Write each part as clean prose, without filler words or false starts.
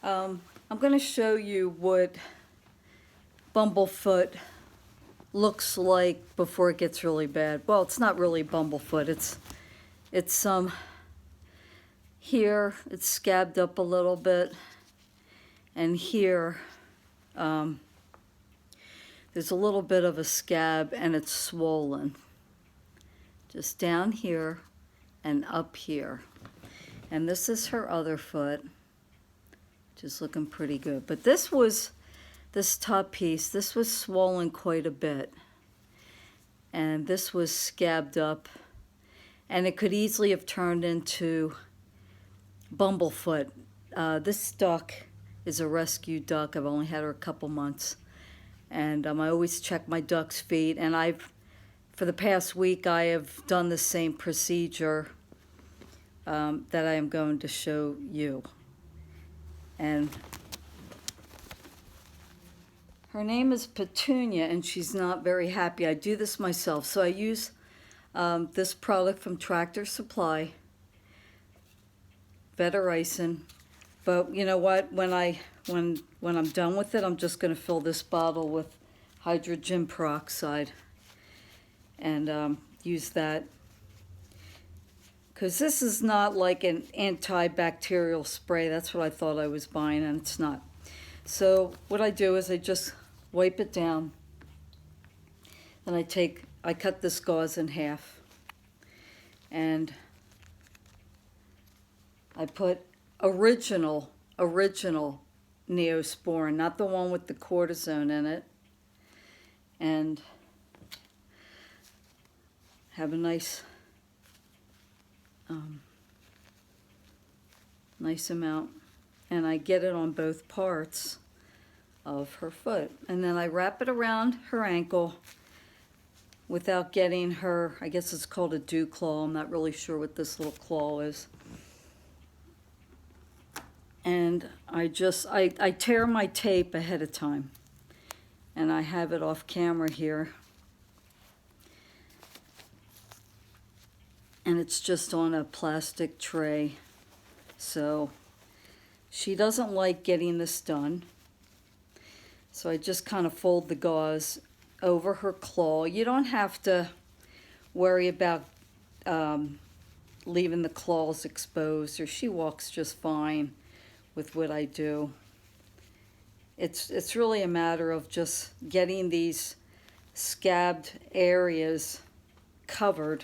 I'm going to show you what Bumblefoot looks like before it gets really bad. Well, it's not really Bumblefoot. It's here it's scabbed up a little bit, and here there's a little bit of a scab and it's swollen. Just down here and up here. And this is her other foot, just looking pretty good. But this top piece, this was swollen quite a bit. And this was scabbed up. And it could easily have turned into Bumblefoot. This duck is a rescue duck. I've only had her a couple months. And I always check my duck's feet. And for the past week, I have done the same procedure that I am going to show you. And her name is Petunia, and she's not very happy. I do this myself. So I use this product from Tractor Supply, Vetericin. But you know what? When I'm done with it, I'm just going to fill this bottle with hydrogen peroxide and use that. Because this is not like an antibacterial spray. That's what I thought I was buying, and it's not. So what I do is I just wipe it down. Then I cut this gauze in half. And I put original Neosporin, not the one with the cortisone in it. And have a nice amount, and I get it on both parts of her foot, and then I wrap it around her ankle without getting her, I guess it's called a dew claw. I'm not really sure what this little claw is. And I tear my tape ahead of time, and I have it off camera here. And it's just on a plastic tray. So she doesn't like getting this done. So I just kind of fold the gauze over her claw. You don't have to worry about leaving the claws exposed, or she walks just fine with what I do. It's really a matter of just getting these scabbed areas covered.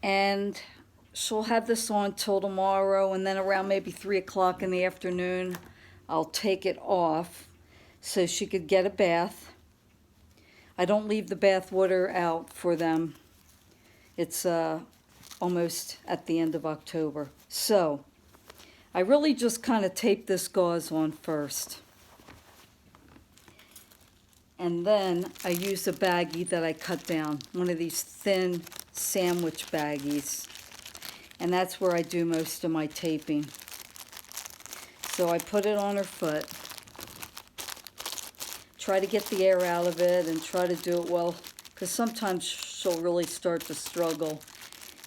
And she'll have this on till tomorrow, and then around maybe 3 o'clock in the afternoon, I'll take it off so she could get a bath. I don't leave the bath water out for them. It's almost at the end of October. So I really just kind of tape this gauze on first. And then I use a baggie that I cut down, one of these thin sandwich baggies. And that's where I do most of my taping. So I put it on her foot. Try to get the air out of it and try to do it well, because sometimes she'll really start to struggle.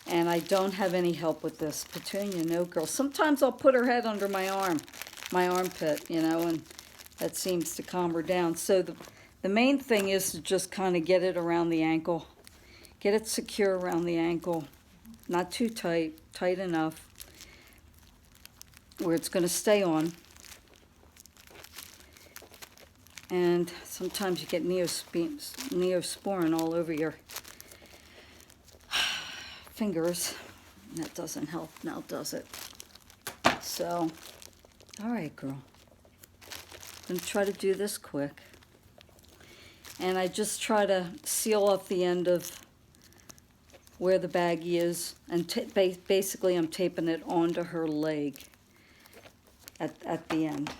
And I don't have any help with this. Petunia, no girl. Sometimes I'll put her head under my armpit, you know, and that seems to calm her down. So the main thing is to just kind of get it around the ankle. Get it secure around the ankle. Not too tight, tight enough where it's going to stay on. And sometimes you get neosporin all over your fingers. That doesn't help now, does it? So, all right, girl. I'm going to try to do this quick. And I just try to seal off the end of where the baggie is, and basically I'm taping it onto her leg at the end,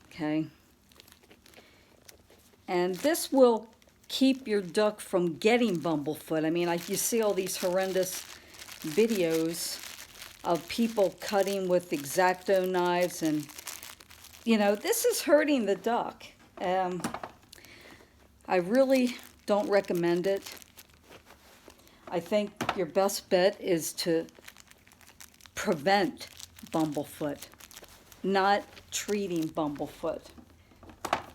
okay? And this will keep your duck from getting Bumblefoot. I mean, you see all these horrendous videos of people cutting with X-Acto knives, and, you know, this is hurting the duck. I really don't recommend it. I think your best bet is to prevent Bumblefoot, not treating Bumblefoot.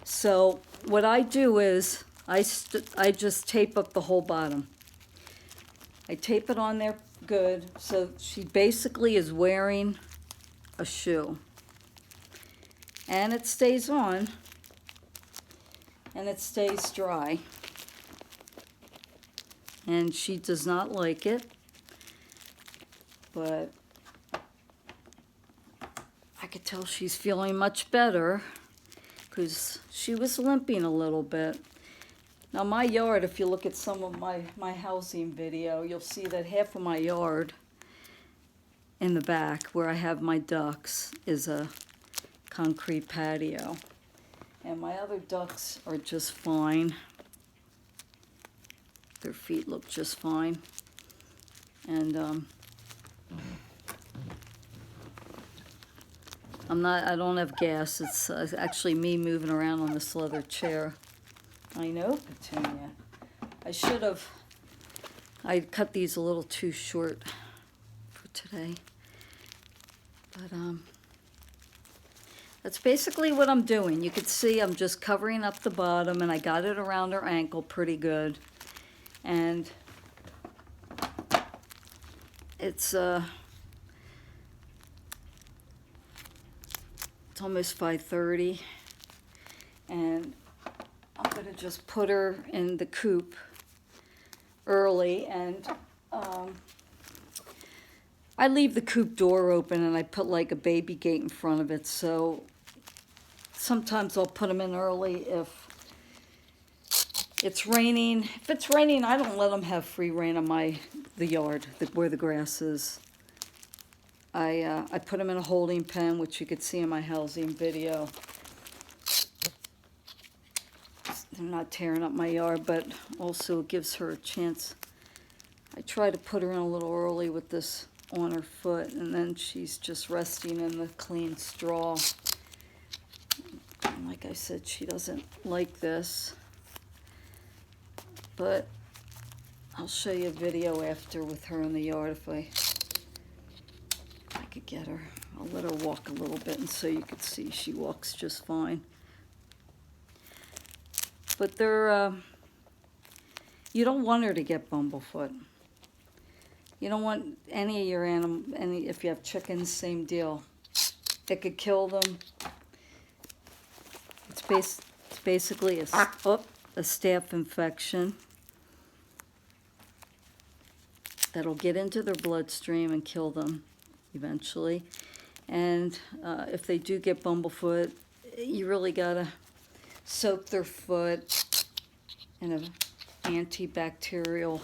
So what I do is I just tape up the whole bottom. I tape it on there good, so she basically is wearing a shoe. And it stays on, and it stays dry. And she does not like it, but I could tell she's feeling much better because she was limping a little bit. Now my yard, if you look at some of my housing video, you'll see that half of my yard in the back where I have my ducks is a concrete patio. And my other ducks are just fine. Their feet look just fine. And I don't have gas. It's actually me moving around on this leather chair. I know, Petunia. I cut these a little too short for today. But that's basically what I'm doing. You can see I'm just covering up the bottom, and I got it around her ankle pretty good. And it's almost 5:30, and I'm going to just put her in the coop early, and I leave the coop door open, and I put like a baby gate in front of it, so sometimes I'll put them in early if it's raining. If it's raining, I don't let them have free rein on the yard where the grass is. I put them in a holding pen, which you could see in my housing video. They're not tearing up my yard, but also it gives her a chance. I try to put her in a little early with this on her foot, and then she's just resting in the clean straw. And like I said, she doesn't like this, but I'll show you a video after with her in the yard if I could get her. I'll let her walk a little bit, and so you could see she walks just fine. But you don't want her to get Bumblefoot. You don't want any of your if you have chickens, same deal. It could kill them. It's basically a staph infection that'll get into their bloodstream and kill them eventually. And if they do get Bumblefoot, you really gotta soak their foot in an antibacterial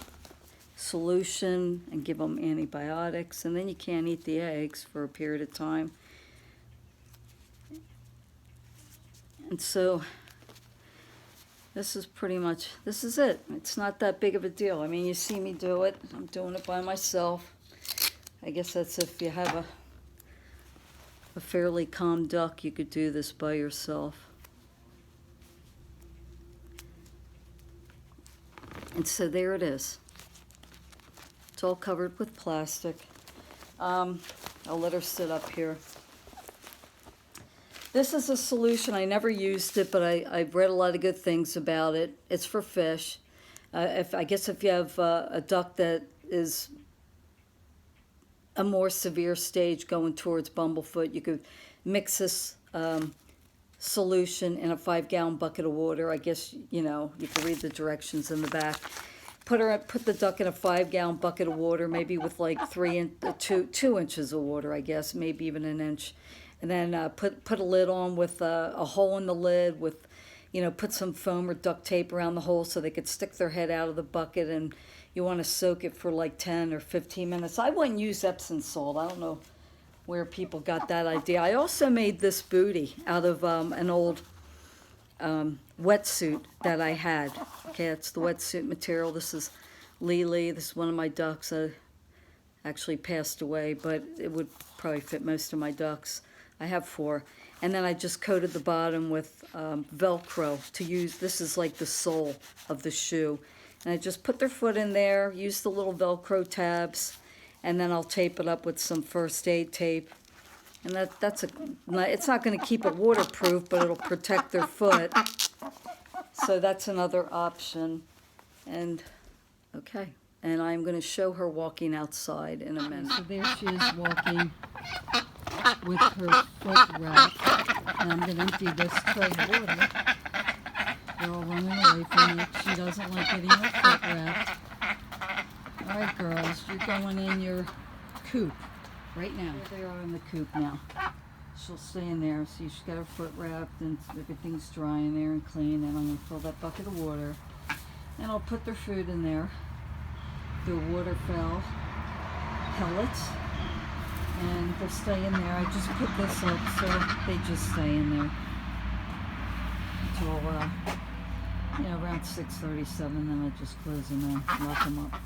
solution and give them antibiotics, and then you can't eat the eggs for a period of time. And so this is it. It's not that big of a deal. I mean, you see me do it. I'm doing it by myself. I guess that's if you have a fairly calm duck, you could do this by yourself. And so there it is. It's all covered with plastic. I'll let her sit up here. This is a solution. I never used it, but I've read a lot of good things about it. It's for fish. I guess if you have a duck that is a more severe stage going towards Bumblefoot, you could mix this solution in a 5-gallon bucket of water. I guess, you can read the directions in the back. Put the duck in a 5-gallon bucket of water, maybe with like 2 inches of water, I guess, maybe even an inch. And then put a lid on with a hole in the lid with, put some foam or duct tape around the hole so they could stick their head out of the bucket, and you want to soak it for like 10 or 15 minutes. I wouldn't use Epsom salt. I don't know where people got that idea. I also made this booty out of an old wetsuit that I had. Okay, it's the wetsuit material. This is Lily. This is one of my ducks. Actually passed away, but it would probably fit most of my ducks. I have 4. And then I just coated the bottom with Velcro to use. This is like the sole of the shoe. And I just put their foot in there, use the little Velcro tabs, and then I'll tape it up with some first aid tape. And it's not going to keep it waterproof, but it'll protect their foot. So that's another option. And okay, and I'm going to show her walking outside in a minute. So there she is walking with her foot wrapped, and I'm going to empty this tray of water. They're all running away from me. She doesn't like getting her foot wrapped. All right, girls, you're going in your coop right now. There they are in the coop now. She'll stay in there. See, she's got her foot wrapped and everything's dry in there and clean. And I'm going to fill that bucket of water. And I'll put their food in there. Their waterfowl pellets. And they'll stay in there. I just put this up so they just stay in there until, around 6:37. Then I just close them and lock them up.